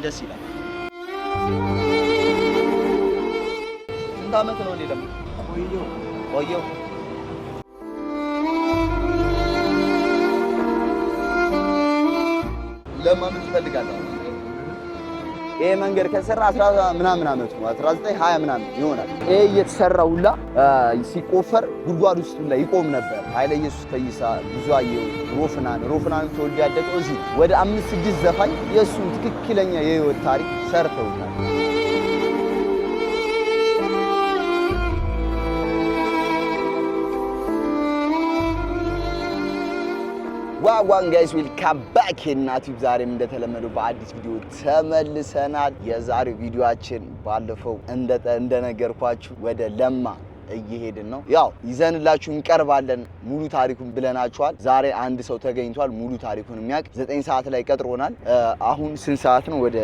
ደስ ይላል። ስንት ዓመት ነው እንዴ ደግሞ? ቆየው ለማን ትፈልጋለህ? ይሄ መንገድ ከሰራ 10 ምናምን አመት ነው 19 20 ምናምን ይሆናል። ይሄ እየተሰራው ሁላ ሲቆፈር ጉድጓድ ውስጥ ሁላ ይቆም ነበር። ኃይለ ኢየሱስ ከይሳ ብዙአየሁ ሮፍናን ተወልዶ ያደገው እዚህ ወደ 5-6 ዘፋኝ የእሱን ትክክለኛ የህይወት ታሪክ ሰርተውታል። ዋን ጋይስ ዌልካም ባክ ናቲቭ። ዛሬም እንደተለመደው በአዲስ ቪዲዮ ተመልሰናል። የዛሬው ቪዲዮአችን ባለፈው እንደነገርኳችሁ ወደ ለማ እየሄድን ነው። ያው ይዘንላችሁ እንቀርባለን ሙሉ ታሪኩን ብለናችኋል። ዛሬ አንድ ሰው ተገኝቷል ሙሉ ታሪኩን የሚያውቅ 9 ሰዓት ላይ ቀጥሮናል። አሁን ስንት ሰዓት ነው? ወደ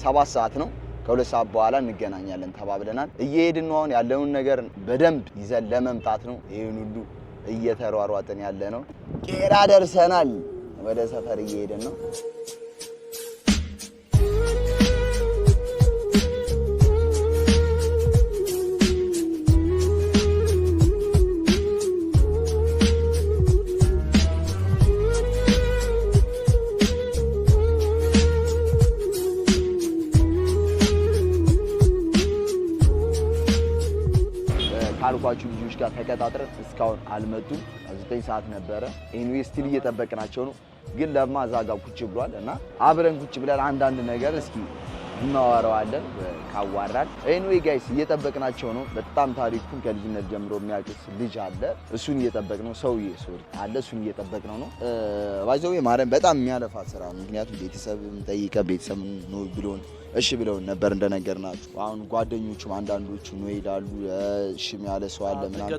7 ሰዓት ነው። ከ2 ሰዓት በኋላ እንገናኛለን ተባብለናል። እየሄድን ነው። አሁን ያለውን ነገር በደንብ ይዘን ለመምጣት ነው። ይሄን ሁሉ እየተሯሯጥን ያለ ነው። ቄራ ደርሰናል። ወደ ሰፈር እየሄድን ነው። ካልኳችሁ ልጆች ጋር ተቀጣጥረን እስካሁን አልመጡም። 9 ሰዓት ነበረ። ኤኒዌይ ስቲል እየጠበቅናቸው ነው። ግን ለማ እዛ ጋር ቁጭ ብሏል እና አብረን ቁጭ ብለን አንዳንድ ነገር እስኪ እናወራዋለን ካዋራን። ኤኒዌይ ጋይስ እየጠበቅናቸው ነው። በጣም ታሪኩን ከልጅነት ጀምሮ የሚያውቅስ ልጅ አለ። እሱን እየጠበቅነው ሰውዬ አለ። እሱን እየጠበቅነው ነው። ባይዘው ማረም በጣም የሚያለፋ ስራ ነው። ምክንያቱም ቤተሰብም ጠይቀ ቤተሰብ ነው ብሎን እሺ ብለውን ነበር እንደነገርናችሁ። አሁን ጓደኞቹም አንዳንዶቹ ነው ይላሉ። እሺ ያለ ሰው አለ ምናምን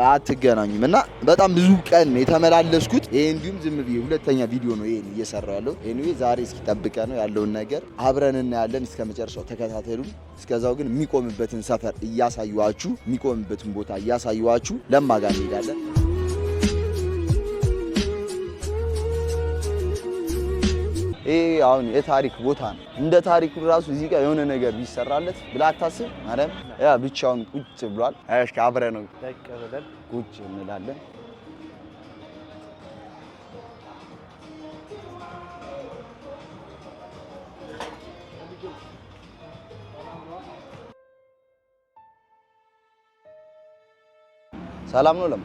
አትገናኙም እና በጣም ብዙ ቀን የተመላለስኩት። ይሄ እንዲሁም ዝም ብዬ ሁለተኛ ቪዲዮ ነው ይሄን እየሰራው ያለው። ኤኒዌይ ዛሬ እስኪ ጠብቀን ነው ያለውን ነገር አብረን እናያለን። እስከመጨረሻው ተከታተሉን። እስከዛው ግን የሚቆምበትን ሰፈር እያሳዩዋችሁ፣ የሚቆምበትን ቦታ እያሳዩዋችሁ ለማ ጋር እንሄዳለን። ይሄ አሁን የታሪክ ቦታ ነው። እንደ ታሪኩ ራሱ እዚህ ጋር የሆነ ነገር ቢሰራለት ብላ አታስብ። ማረም ያ ብቻውን ቁጭ ብሏል። እሺ አብረን ነው ተቀበለን ቁጭ እንላለን። ሰላም ነው ለማ?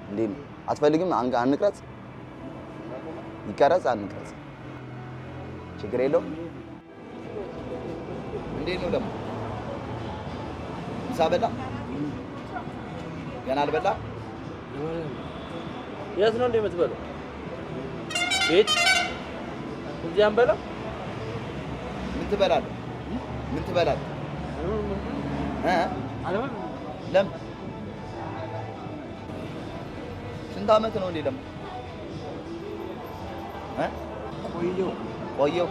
እንዴት ነው? አትፈልግም? አንቅረጽ? ይቀረጽ አንቅረጽ? ችግር የለውም። እንዴት ነው ለማ? ምሳ በላ? ገና አልበላ? የት ነው እንደምትበላው? ቤት እዚህ አንበላ? ምን ትበላለህ? ምን ትበላለህ? ለም ስንት ዓመት ነው እንዴ ለማ? ቆየው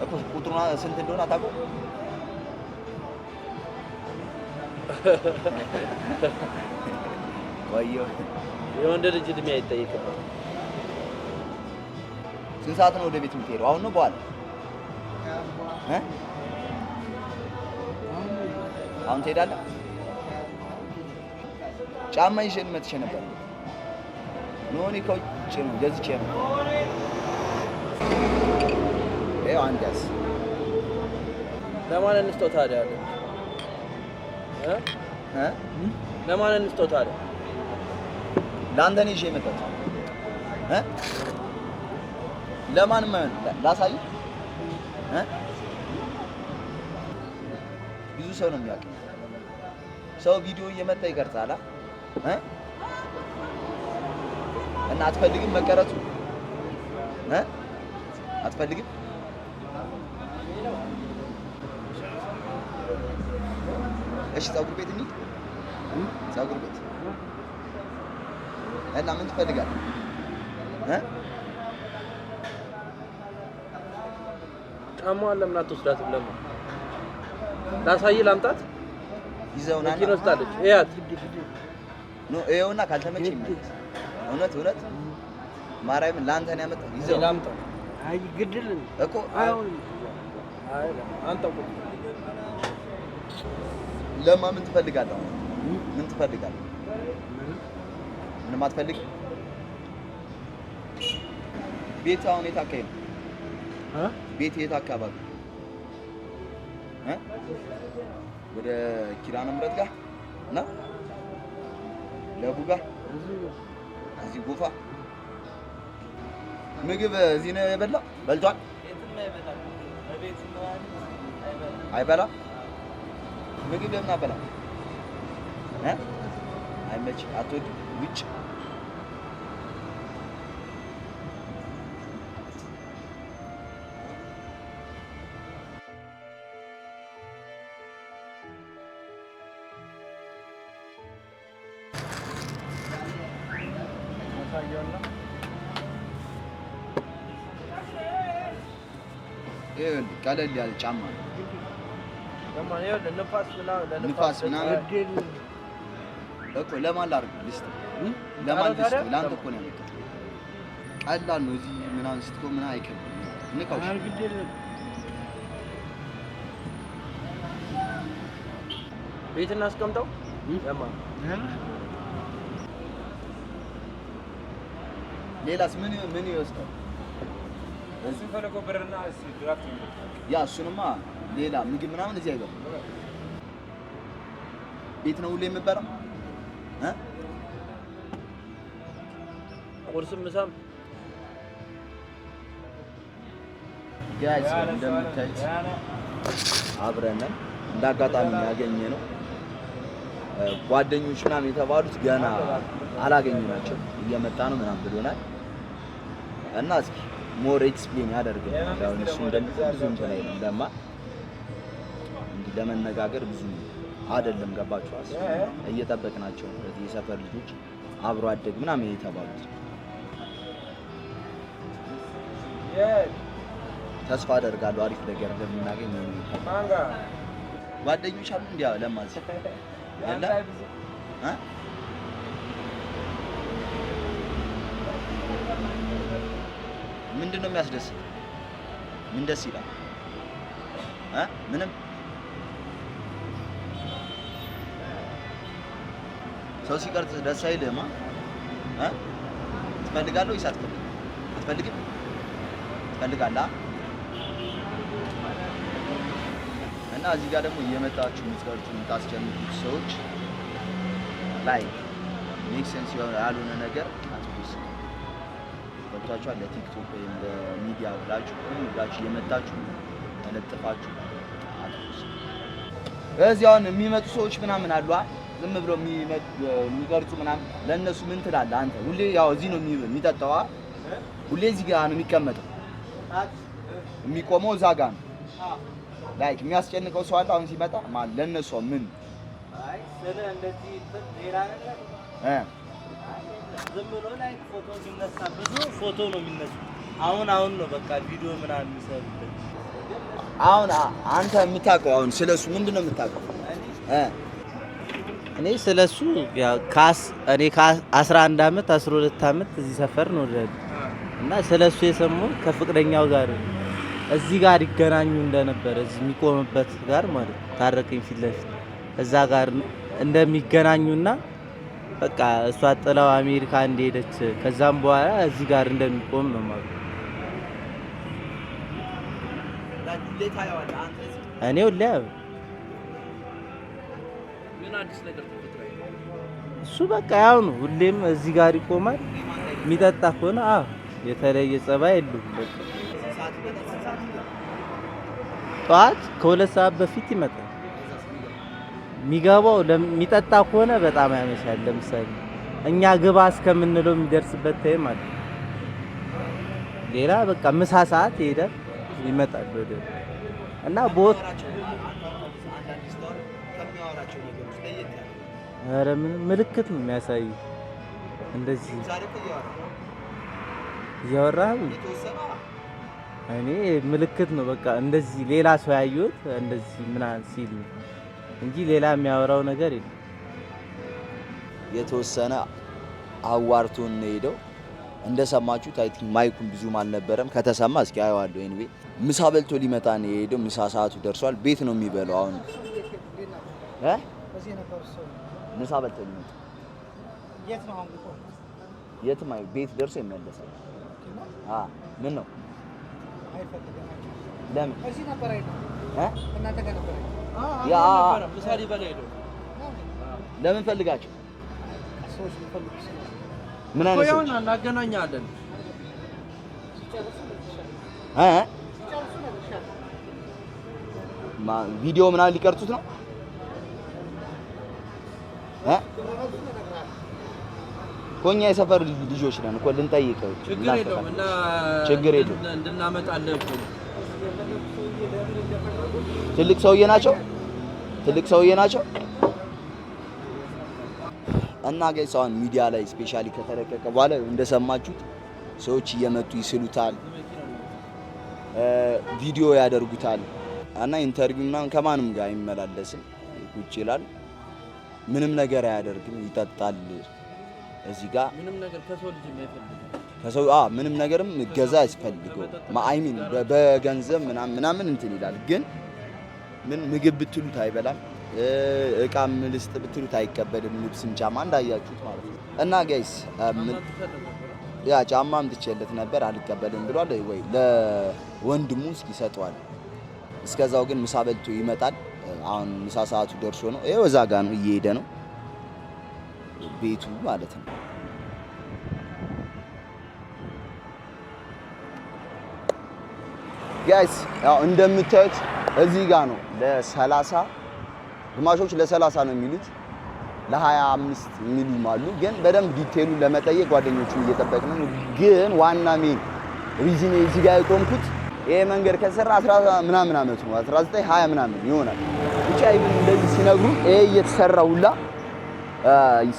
እኮ ቁጥሩና ስንት እንደሆነ አታውቀው? ቆየው የወንድ ልጅ እድሜ አይጠይቅም። ስንት ሰዓት ነው ወደ ቤት የምትሄደው? አሁን ነው በኋላ? አሁን ትሄዳለህ? ጫማ ይዤ መጥቼ ነበር። ኖኒ ከውጭ ነው ገዝቼ ነው። ይኸው አንድ ያዝ። ለማን እንስጠው ታዲያ? ለማን እንስጠው ታዲያ? ለአንተ ነው ይዤ የመጣሁት። ለማንም አይሆን ላሳይ። ብዙ ሰው ነው የሚያውቅ። ሰው ቪዲዮ እየመጣ ይቀርጻል። እና አትፈልግም መቀረጹ? አትፈልግም? እሺ ፀጉር ቤት እንሂድ። ፀጉር ቤት እና ምን ትፈልጋለህ? ጫማዋን ለምን አትወስዳትም? ለምን ላሳይህ? ላምጣት? ይዘውና መኪና ወስዳለች። እያት ነው ይኸውና፣ ካልተመቸኝ እውነት ማርያምን ለአንተ ነው ያመጣው። ይዘው ላምጣው። አይ ግድልን እኮ አይሆን አንተ እኮ ለማ ምን ትፈልጋለህ? ምን ትፈልጋለህ? ምንም አትፈልግም? ቤት አሁን የት አካባቢ ነው? ቤት የት አካባቢ? ወደ ኪዳነ ምሕረት ጋር እና ለቡ ጋር እዚህ ጎፋ ምግብ እዚህ ነው የበላው? በልቷል? አይበላም? ምግብ ለምን አበላ? አይመች አትወድም? ውጭ ቀለል ያለ ጫማ ነው። ንፋስ ምናምን እኮ ለማን ላድርግ? ልስጥ? ለማን ልስጥ? ለአንተ እኮ ነው ያመጣው። ቀላል ነው። እዚህ ምናምን ስትቆ ምን አይከብድም። ንቃው። ቤት እናስቀምጠው። ለማን ሌላስ ምን ይወስዳል? እሱ ፈለገው ብርና ድራፍት ያ እሱንማ ሌላ ምግብ ምናምን እዚህ አይገባም። ቤት ነው ሁሌ የምበላው። ቁርስም ምሳም ጋይስ እንደምታዩት አብረን እንዳጋጣሚ ያገኘነው ጓደኞች ምናምን የተባሉት ገና አላገኘናቸው እየመጣ ነው ምናምን ብሎናል እና እስኪ ሞር ኤክስፕሌን ያደርገናል። ያው እሱ እንደምትል ብዙ እንትን አይደለም ለማ እንዲህ ለመነጋገር ብዙ አይደለም። ገባችሁ? እየጠበቅናቸው ነው። እዚህ የሰፈር ልጆች አብሮ አደግ ምናምን የተባሉት ተስፋ አደርጋለሁ አሪፍ ነገር እንደምናገኝ ነው። ጓደኞች አሉ እንዴ? ለማዝ ያለ ምንድነው የሚያስደስት? ምን ደስ ይላል? ምንም ሰው ሲቀርጽ ደስ አይልህማ? ትፈልጋለህ ወይስ አትፈልግም? አትፈልግም? ትፈልጋለህ? እና እዚህ ጋር ደግሞ እየመጣችሁ የምትቀርጹ የምታስጨንቁት ሰዎች ላይ ሜክ ሴንስ ያልሆነ ነገር አትፖስቱ። ገብታችኋል? ለቲክቶክ ወይም ለሚዲያ ብላችሁ እየመጣችሁ ተለጥፋችሁ አትፖስቱ። እዚህ አሁን የሚመጡ ሰዎች ምናምን አሉ ዝም ብሎ የሚቀርጹ ምናምን ለእነሱ ምን ትላለህ አንተ? ሁሌ ያው እዚህ ነው የሚጠጣው ሁሌ እዚህ ጋር ነው የሚቀመጠው። የሚቆመው እዛ ጋር ነው። ላይክ የሚያስጨንቀው ሰው አለ አሁን ሲመጣ ማለት ለእነሱ ምን አይ ስለ እንደዚህ ሌላ ነገር ዝም ብሎ ላይክ ፎቶ የሚነሳ ብዙ ፎቶ ነው የሚነሳ። አሁን ነው በቃ ቪዲዮ ምናምን የሚሰሩት። አሁን አንተ የምታውቀው አሁን ስለሱ ምንድነው የምታውቀው? እኔ ስለሱ ያው እኔ ከ11 አመት 12 አመት እዚህ ሰፈር ነው እና ስለሱ የሰማሁት ከፍቅረኛው ጋር እዚህ ጋር ይገናኙ እንደነበረ እዚህ የሚቆምበት ጋር ማለት ታረቀኝ ፊት ለፊት እዛ ጋር እንደሚገናኙና በቃ እሷ ጥላው አሜሪካ እንደሄደች ከዛም በኋላ እዚህ ጋር እንደሚቆም ነው ማለት ነው። እኔ ሁሌ ምን አዲስ ነገር ተፈጥሯል? እሱ በቃ ያው ነው ሁሌም እዚህ ጋር ይቆማል። የሚጠጣ ከሆነ የተለየ ጸባይ የለውም። በቃ ጠዋት ከ2 ሰዓት በፊት ይመጣል። የሚገባው ለሚጠጣ ከሆነ በጣም ያመሻል። ለምሳሌ እኛ ግባ እስከምንለው የሚደርስበት ታይም አለ። ሌላ በቃ ምሳ ሰዓት ይሄዳል ይመጣል ወደ እና ቦት ኧረ ምን ምልክት ነው የሚያሳይ እንደዚህ እያወራህ እኔ ምልክት ነው በቃ እንደዚህ ሌላ ሰው ያዩት እንደዚህ ምናምን ሲል እንጂ ሌላ የሚያወራው ነገር የለም። የተወሰነ አዋርቶን ነው ሄደው እንደሰማችሁት አይ ቲንክ ማይኩም ብዙም አልነበረም። ከተሰማ እስኪ አየዋለሁ። ኤኒዌይ ምሳ በልቶ ሊመጣ ነው የሄደው። ምሳ ሰዓቱ ደርሷል። ቤት ነው የሚበላው አሁን ምሳ በልቶ ሊመጣ የት ነው አሁን? የትም ቤት ደርሶ ይመለሳል። ምን ነው ለምን እዚህ ነበር አይደል? እናንተ ጋር ነበር ያ ምሳሌ በላይ ሄዶ ለምን ፈልጋችሁ ሰዎች ሊፈልጉ ይችላል። ምን አይነት ሰዎች እናገናኛለን? ቪዲዮ ምናምን ሊቀርጹት ነው ኮኛ የሰፈር ልጆች ነን እኮ ልንጠይቀው። ችግር የለውም እና ችግር የለውም እንድናመጣለን እኮ ትልቅ ሰውዬ ናቸው እና ጋይስ አሁን ሚዲያ ላይ ስፔሻሊ ከተለቀቀ በኋላ እንደሰማችሁት ሰዎች እየመጡ ይስሉታል፣ ቪዲዮ ያደርጉታል እና ኢንተርቪው ምናምን ከማንም ጋር አይመላለስም፣ ቁጭ ይላል፣ ምንም ነገር አያደርግም፣ ይጠጣል። እዚህ ጋር ምንም ነገር ከሰው ልጅ የማይፈልግ ከሰው ምንም ነገርም ገዛ ያስፈልገው ማአይሚን በገንዘብ ምናምን እንትን ይላል። ግን ምን ምግብ ብትሉት አይበላም፣ እቃም ልስጥ ብትሉት አይቀበልም፣ ልብስም ጫማ እንዳያችሁት ማለት ነው። እና ጋይስ ያ ጫማም ትችለት ነበር አልቀበልም ብሏል። ወይ ለወንድሙ እስኪ ሰጠዋል። እስከዛው ግን ምሳ በልቶ ይመጣል። አሁን ምሳ ሰዓቱ ደርሶ ነው። ይሄው እዛ ጋር ነው እየሄደ ነው ቤቱ ማለት ነው። ጋይስ ያው እንደምታዩት እዚህ ጋር ነው ለ30 ግማሾች ለ30 ነው የሚሉት ለ25 የሚሉም አሉ። ግን በደንብ ዲቴሉን ለመጠየቅ ጓደኞቹን እየጠበቅን ነው። ግን ዋና ሜን ሪዝን እዚህ ጋር የቆምኩት ይሄ መንገድ ከተሰራ 10 ምናምን አመት ነው 19 20 ምናምን ይሆናል። ብቻ ይብን እንደዚህ ሲነግሩ ይሄ እየተሰራ ሁላ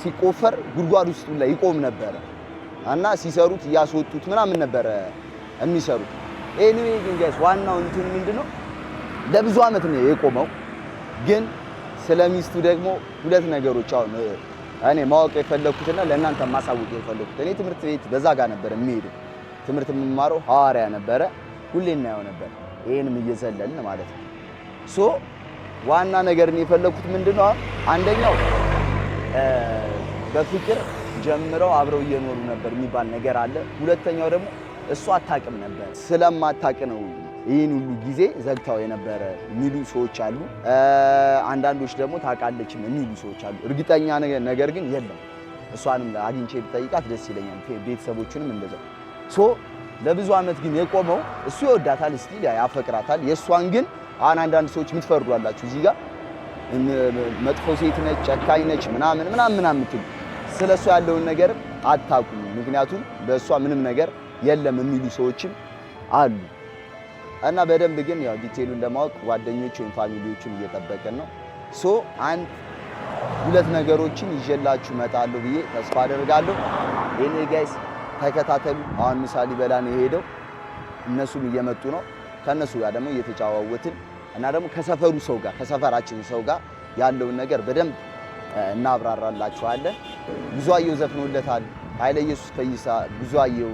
ሲቆፈር ጉድጓድ ውስጥ ሁላ ይቆም ነበር እና ሲሰሩት ያስወጡት ምናምን ነበር የሚሰሩት። ኤኒዌይ ግን ጋይስ ዋናው እንትን ምንድነው ለብዙ አመት ነው የቆመው። ግን ስለሚስቱ ደግሞ ሁለት ነገሮች አሁን እኔ ማወቅ የፈለኩትና ለእናንተ ማሳወቅ የፈለኩት እኔ ትምህርት ቤት በዛ ጋር ነበር የሚሄደው። ትምህርት የምማረው ሐዋርያ ነበረ። ሁሌ እናየው ነበር ይሄንም እየዘለልን ማለት ነው። ሶ ዋና ነገር ነው የፈለኩት ምንድነው አንደኛው በፍቅር ጀምረው አብረው እየኖሩ ነበር የሚባል ነገር አለ። ሁለተኛው ደግሞ እሷ አታውቅም ነበር። ስለማታውቅ ነው ይህን ሁሉ ጊዜ ዘግታው የነበረ የሚሉ ሰዎች አሉ። አንዳንዶች ደግሞ ታውቃለች የሚሉ ሰዎች አሉ። እርግጠኛ ነገር ግን የለም። እሷንም አግኝቼ ብጠይቃት ደስ ይለኛል፣ ቤተሰቦቹንም እንደዛው። ሶ ለብዙ አመት ግን የቆመው እሱ ይወዳታል፣ ስቲል ያፈቅራታል። የእሷን ግን አንዳንድ ሰዎች የምትፈርዱ አላችሁ እዚህ ጋር መጥፎ ሴት ነች፣ ጨካኝ ነች ምናምን የምትሉ ስለሷ ያለውን ነገር አታውቁም። ምክንያቱም በእሷ ምንም ነገር የለም የሚሉ ሰዎችም አሉ። እና በደንብ ግን ያው ዲቴሉን ለማወቅ ጓደኞች ወይም ፋሚሊዎችን እየጠበቀን ነው። ሶ አንድ ሁለት ነገሮችን ይዤላችሁ እመጣለሁ ብዬ ተስፋ አደርጋለሁ። እኔ ጋይስ ተከታተሉ። አሁን ምሳሌ ሊበላ ነው የሄደው፣ እነሱም እየመጡ ነው። ከነሱ ጋር ደግሞ እየተጫዋወትን እና ደግሞ ከሰፈሩ ሰው ጋር ከሰፈራችን ሰው ጋር ያለውን ነገር በደንብ እናብራራላችኋለን። ብዙአየሁ ዘፍኖለታል፣ ኃይለ ኢየሱስ ፈይሳ፣ ብዙአየሁ፣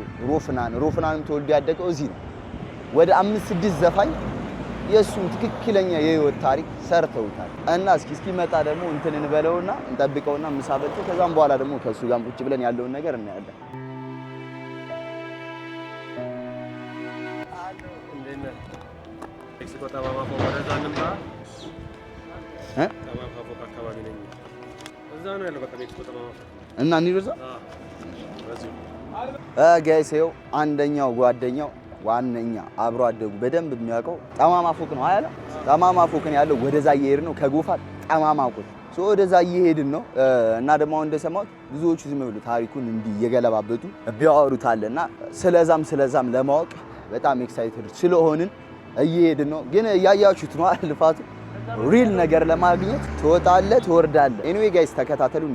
ሮፍናንም ተወልዶ ያደገው እዚህ ነው። ወደ 5-6 ዘፋኝ የእሱን ትክክለኛ የህይወት ታሪክ ሰርተውታል። እና እስኪመጣ ደግሞ እንትን እንበለውና እንጠብቀውና ምሳ በልቶ ከዛም በኋላ ደግሞ ከእሱ ጋር ቁጭ ብለን ያለውን ነገር እናያለን። እና እንይዛ ጋይስ ይኸው አንደኛው ጓደኛው ዋነኛ አብሮ አደጉ በደንብ የሚያውቀው ጠማማ ፎቅ ነው አይደል? ጠማማ ፎቅ ነው ያለው። ወደዛ እየሄድን ነው ከጎፋ ጠማማ ፎቅ ወደዛ እየሄድን ነው። እና ደግሞ አሁን እንደሰማሁት ብዙዎቹ ዝም ብሎ ታሪኩን እንዲህ እየገለባበጡ ቢያወሩታልና ስለዛም ለማወቅ በጣም ኤክሳይትድ ስለሆንን እየሄድን ነው። ግን እያያችሁት ነው ልፋቱ። ሪል ነገር ለማግኘት ትወጣለህ ትወርዳለህ። ኤኒዌይ ጋይስ ተከታተሉን።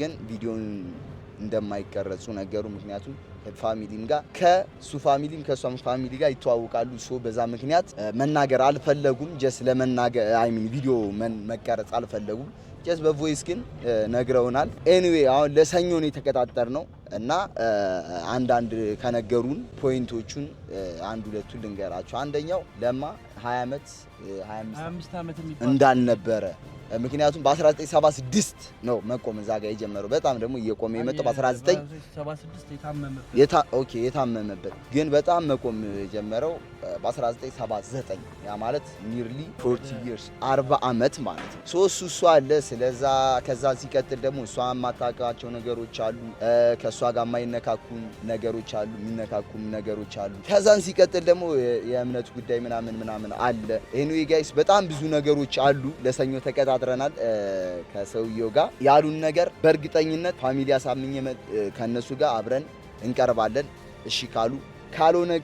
ግን ቪዲዮን እንደማይቀረጹ ነገሩ። ምክንያቱም ፋሚሊም ጋር ከሱ ፋሚሊም ከሷም ፋሚሊ ጋር ይተዋወቃሉ። ሶ በዛ ምክንያት መናገር አልፈለጉም። ጀስ ለመናገር ቪዲዮ መቀረጽ አልፈለጉም። ጀስ በቮይስ ግን ነግረውናል። ኤኒዌይ አሁን ለሰኞ ነው የተቀጣጠርነው እና አንዳንድ ከነገሩን ፖይንቶቹን አንድ ሁለቱን ልንገራቸው። አንደኛው ለማ 20 ዓመት 25 ዓመት እንዳልነበረ ምክንያቱም በ1976 ነው መቆም እዛ ጋር የጀመረው። በጣም ደግሞ እየቆመ የመጣው በ1976 የታመመበት ግን በጣም መቆም የጀመረው በ1979 ያ ማለት ኒርሊ 40 years 40 ዓመት ማለት ነው። እሱ አለ። ስለዛ ከዛ ሲቀጥል ደግሞ እሷ የማታውቃቸው ነገሮች አሉ፣ ከእሷ ጋር የማይነካኩ ነገሮች አሉ፣ የሚነካኩም ነገሮች አሉ። ከዛን ሲቀጥል ደግሞ የእምነቱ ጉዳይ ምናምን አለ። ኤኒዌይ ጋይስ በጣም ብዙ ነገሮች አሉ። ለሰኞ ተቀጣጥረናል ከሰውየው ጋር ያሉን ነገር በእርግጠኝነት ፋሚሊ አሳምኜ ከነሱ ጋር አብረን እንቀርባለን። እሺ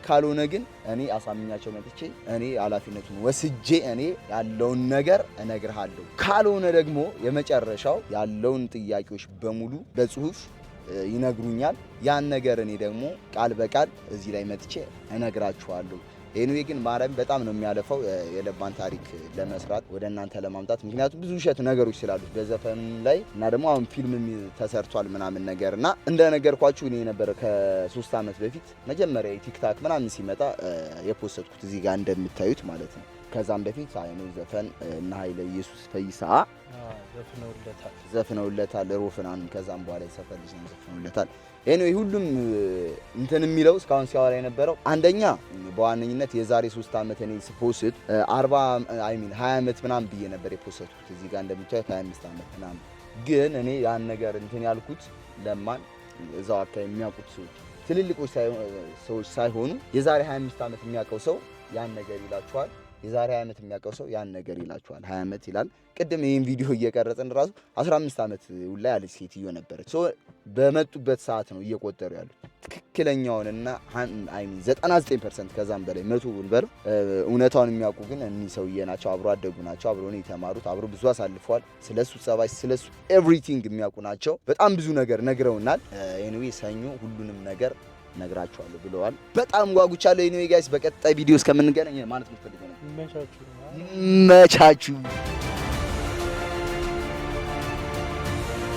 ካልሆነ ግን እኔ አሳምኛቸው መጥቼ እኔ ኃላፊነቱን ወስጄ እኔ ያለውን ነገር እነግርሃለሁ። ካልሆነ ደግሞ የመጨረሻው ያለውን ጥያቄዎች በሙሉ በጽሁፍ ይነግሩኛል። ያን ነገር እኔ ደግሞ ቃል በቃል እዚህ ላይ መጥቼ እነግራችኋለሁ። ኤኒዌይ ግን ማርያም በጣም ነው የሚያለፈው የለባን ታሪክ ለመስራት ወደ እናንተ ለማምጣት። ምክንያቱም ብዙ ውሸት ነገሮች ስላሉት በዘፈን ላይ እና ደግሞ አሁን ፊልም ተሰርቷል ምናምን ነገር እና እንደነገርኳችሁ እኔ ነበር ከ3 ዓመት በፊት መጀመሪያ ቲክታክ ምናምን ሲመጣ የፖስተትኩት እዚህ ጋር እንደምታዩት ማለት ነው። ከዛም በፊት አይኑ ዘፈን እና ኃይለ ኢየሱስ ፈይሳ ዘፍነውለታል ሮፍናን። ከዛም በኋላ የሰፈር ልጅ ዘፍነውለታል። ኤኒዌይ ሁሉም እንትን የሚለው እስካሁን ሲያወራ የነበረው አንደኛ በዋነኝነት የዛሬ 3 ዓመት እኔ ስፖስት 20 ዓመት ምናምን ብዬ ነበር የፖስተትኩት እዚህ ጋር እንደምታዩት 25 ዓመት ምናምን። ግን እኔ ያን ነገር እንትን ያልኩት ለማን እዛው አካባቢ የሚያውቁት ሰዎች ትልልቆች ሰዎች ሳይሆኑ የዛሬ 25 ዓመት የሚያውቀው ሰው ያን ነገር ይላችኋል። የዛሬ 20 ዓመት የሚያውቀው ሰው ያን ነገር ይላችኋል። 20 ዓመት ይላል። ቅድም ይሄን ቪዲዮ እየቀረጽን ራሱ 15 ዓመት ላይ ያለች ሴትዮ ነበረች። ሶ በመጡበት ሰዓት ነው እየቆጠሩ ያሉት ትክክለኛውንና 99% ከዛም በላይ 100 ብር እውነታውን የሚያውቁ ግን እኒህ ሰውዬ ናቸው። አብሮ አደጉ ናቸው። አብሮ ነው የተማሩት። አብሮ ብዙ አሳልፈዋል። ስለሱ ጸባይ፣ ስለሱ ኤቭሪቲንግ የሚያውቁ ናቸው። በጣም ብዙ ነገር ነግረውናል። ኤኒዌይ ሰኞ ሁሉንም ነገር ነግራችኋለሁ ብለዋል። በጣም ጓጉቻለሁ። ኤኒዌይ ጋይስ በቀጣይ ቪዲዮ እስከምንገናኝ ማለት ነው። ይመቻችሁ።